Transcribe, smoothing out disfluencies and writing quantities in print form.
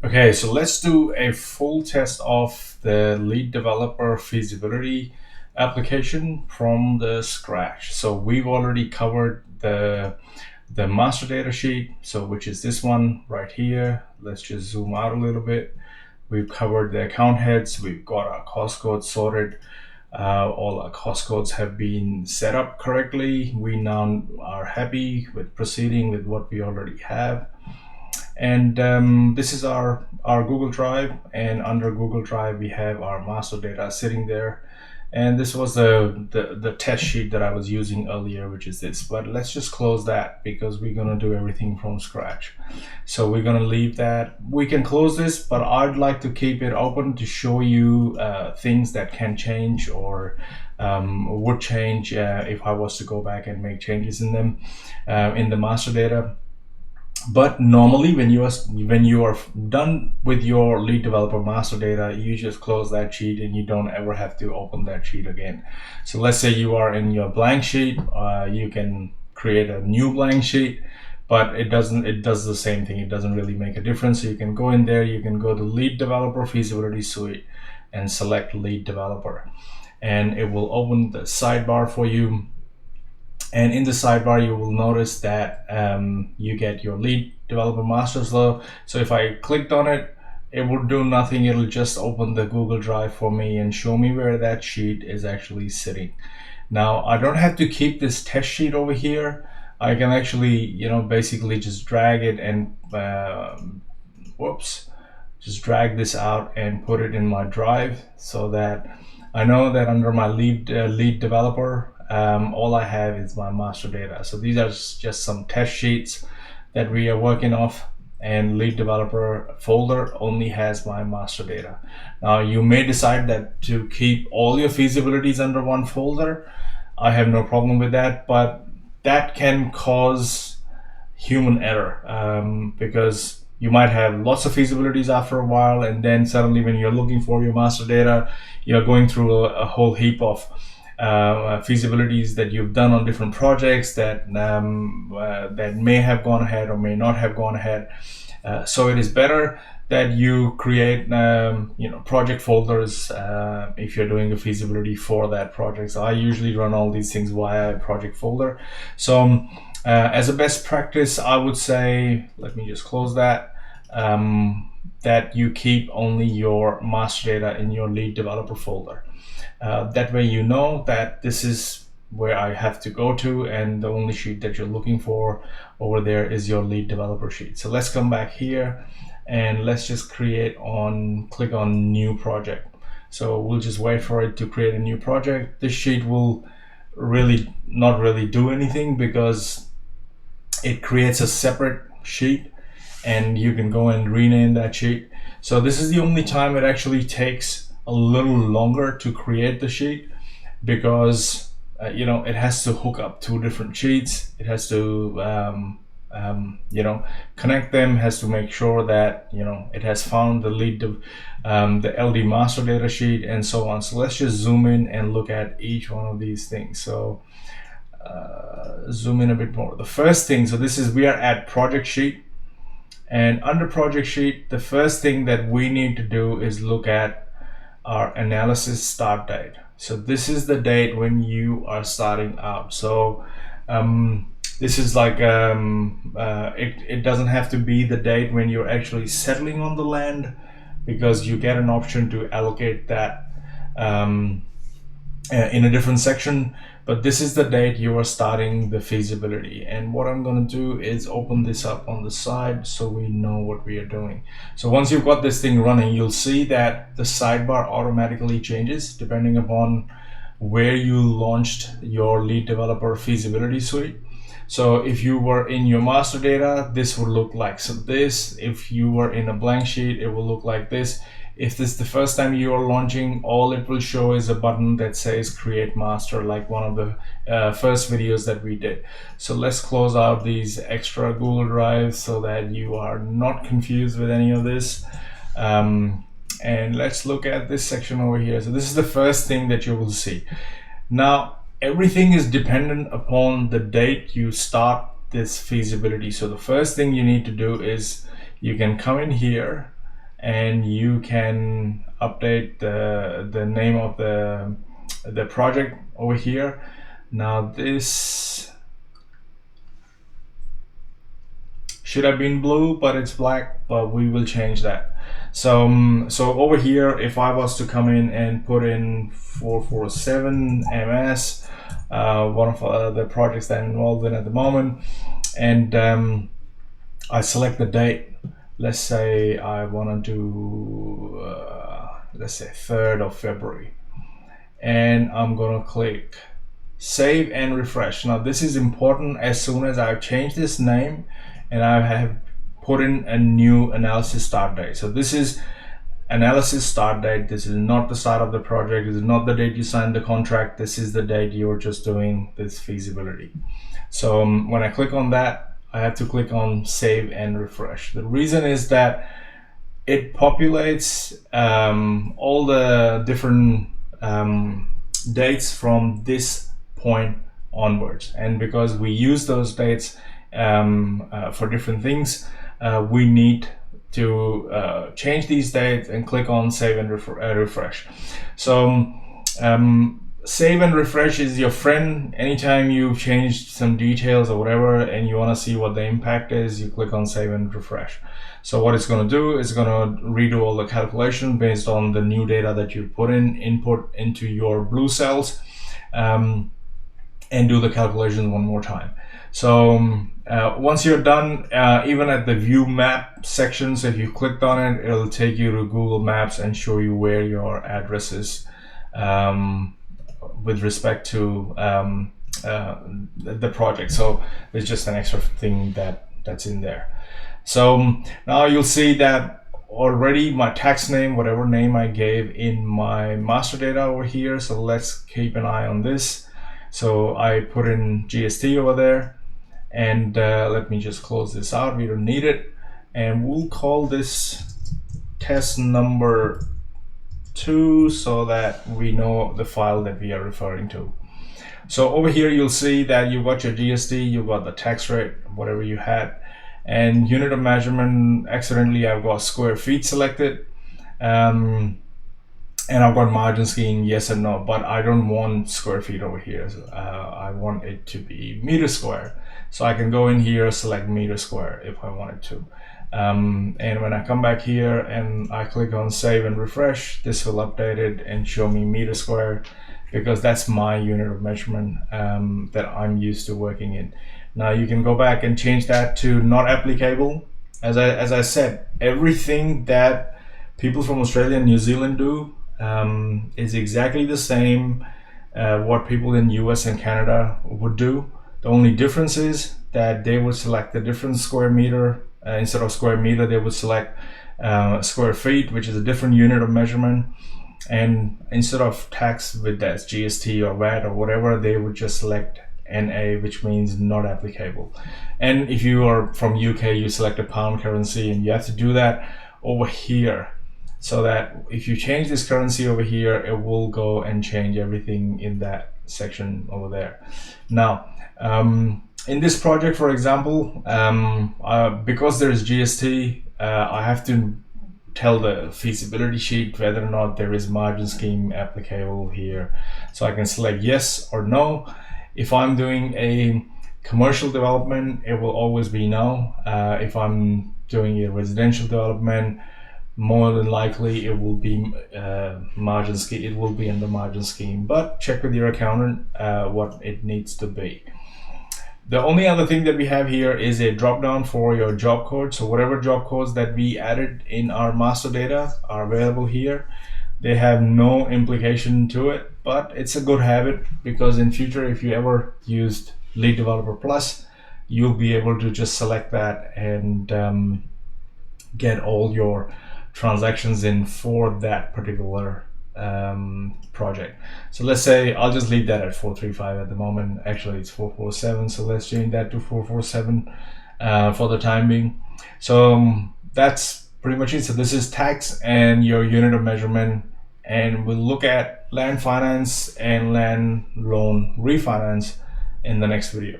Okay, so let's do a full test of the lead developer feasibility application from the scratch. So we've already covered the master data sheet, so which is this one right here. Let's just zoom out a little bit. We've covered the account heads. We've got our cost codes sorted. All our cost codes have been set up correctly. We now are happy with proceeding with what we already have. And this is our Google Drive, and under Google Drive we have our master data sitting there. And this was the test sheet that I was using earlier, which is this. But let's just close that because we're gonna do everything from scratch. So we're gonna leave that. We can close this, but I'd like to keep it open to show you things that can change or would change if I was to go back and make changes in them in the master data. But normally when you are done with your lead developer master data, you just close that sheet and you don't ever have to open that sheet again. So let's say you are in your blank sheet, you can create a new blank sheet, but it does the same thing. It doesn't really make a difference. So you can go in there, you can go to lead developer feasibility suite and select lead developer, and it will open the sidebar for you. And in the sidebar, you will notice that you get your lead developer master flow. So if I clicked on it, it would do nothing. It'll just open the Google Drive for me and show me where that sheet is actually sitting. Now, I don't have to keep this test sheet over here. I can actually, basically just drag it and, just drag this out and put it in my drive so that I know that under my lead developer, all I have is my master data. So these are just some test sheets that we are working off, and lead developer folder only has my master data. Now you may decide that to keep all your feasibilities under one folder. I have no problem with that, but that can cause human error because you might have lots of feasibilities after a while, and then suddenly when you're looking for your master data, you're going through a whole heap of feasibilities that you've done on different projects that that may have gone ahead or may not have gone ahead. So it is better that you create project folders if you're doing a feasibility for that project. So I usually run all these things via a project folder. So as a best practice, I would say, let me just close that, that you keep only your master data in your lead developer folder. That way you know that this is where I have to go to, and the only sheet that you're looking for over there is your lead developer sheet. So let's come back here and let's just click on new project. So we'll just wait for it to create a new project. This sheet will not really do anything because it creates a separate sheet and you can go and rename that sheet. So this is the only time it actually takes a little longer to create the sheet because it has to hook up two different sheets. It has to connect them, has to make sure that it has found the the LD master data sheet and so on. So let's just zoom in and look at each one of these things. So zoom in a bit more. The first thing, so we are at project sheet, and under project sheet, the first thing that we need to do is look at our analysis start date. So this is the date when you are starting out. So this is like it doesn't have to be the date when you're actually settling on the land, because you get an option to allocate that in a different section. But this is the date you are starting the feasibility. And what I'm going to do is open this up on the side so we know what we are doing. So once you've got this thing running, you'll see that the sidebar automatically changes depending upon where you launched your lead developer feasibility suite. So if you were in your master data, this would look like this. If you were in a blank sheet, it will look like this. If this is the first time you are launching, all it will show is a button that says create master, like one of the first videos that we did. So let's close out these extra Google Drives so that you are not confused with any of this. And let's look at this section over here. So this is the first thing that you will see. Now, everything is dependent upon the date you start this feasibility. So the first thing you need to do is you can come in here and you can update the name of the project over here. Now this should have been blue, but it's black, but we will change that. So over here, if I was to come in and put in 447 MS, one of the projects that I'm involved in at the moment, and I select the date. Let's say I want to do, let's say 3rd of February, and I'm gonna click save and refresh. Now this is important. As soon as I've changed this name and I have put in a new analysis start date. So this is analysis start date. This is not the start of the project. This is not the date you signed the contract. This is the date you're just doing this feasibility. So when I click on that, I have to click on save and refresh. The reason is that it populates all the different dates from this point onwards, and because we use those dates for different things, we need to change these dates and click on save and refresh. So save and refresh is your friend. Anytime you've changed some details or whatever and you want to see what the impact is, you click on save and refresh. So what it's going to do is going to redo all the calculation based on the new data that you put in, input into your blue cells, and do the calculation one more time. So once you're done, even at the view map sections, if you clicked on it, it'll take you to Google Maps and show you where your address is with respect to the project. So there's just an extra thing that's in there. So now you'll see that already my tax name, whatever name I gave in my master data over here. So let's keep an eye on this. So I put in GST over there, and let me just close this out. We don't need it, and we'll call this test number 2 so that we know the file that we are referring to. So over here you'll see that you've got your GST, you've got the tax rate, whatever you had, and unit of measurement. Accidentally I've got square feet selected, and I've got margin scheme, yes and no, but I don't want square feet over here. I want it to be meter square. So I can go in here, select meter square if I wanted to. And when I come back here and I click on save and refresh, this will update it and show me meter square, because that's my unit of measurement that I'm used to working in. Now you can go back and change that to not applicable. As I said, everything that people from Australia and New Zealand do is exactly the same what people in US and Canada would do. The only difference is that they would select a different square meter. Instead of square meter, they would select square feet, which is a different unit of measurement. And instead of tax with that GST or VAT or whatever, they would just select NA, which means not applicable. And if you are from UK, you select a pound currency, and you have to do that over here, so that if you change this currency over here, it will go and change everything in that section over there. Now, in this project, for example, because there is GST, I have to tell the feasibility sheet whether or not there is margin scheme applicable here. So I can select yes or no. If I'm doing a commercial development, it will always be no. If I'm doing a residential development, more than likely it will be margin scheme. It will be under margin scheme, but check with your accountant what it needs to be. The only other thing that we have here is a drop down for your job code. So whatever job codes that we added in our master data are available here. They have no implication to it, but it's a good habit, because in future, if you ever used Lead Developer Plus, you'll be able to just select that and get all your transactions in for that particular project. So let's say I'll just leave that at 435 at the moment. Actually it's 447, so let's change that to 447 for the time being. So that's pretty much it. So this is tax and your unit of measurement, and we'll look at land finance and land loan refinance in the next video.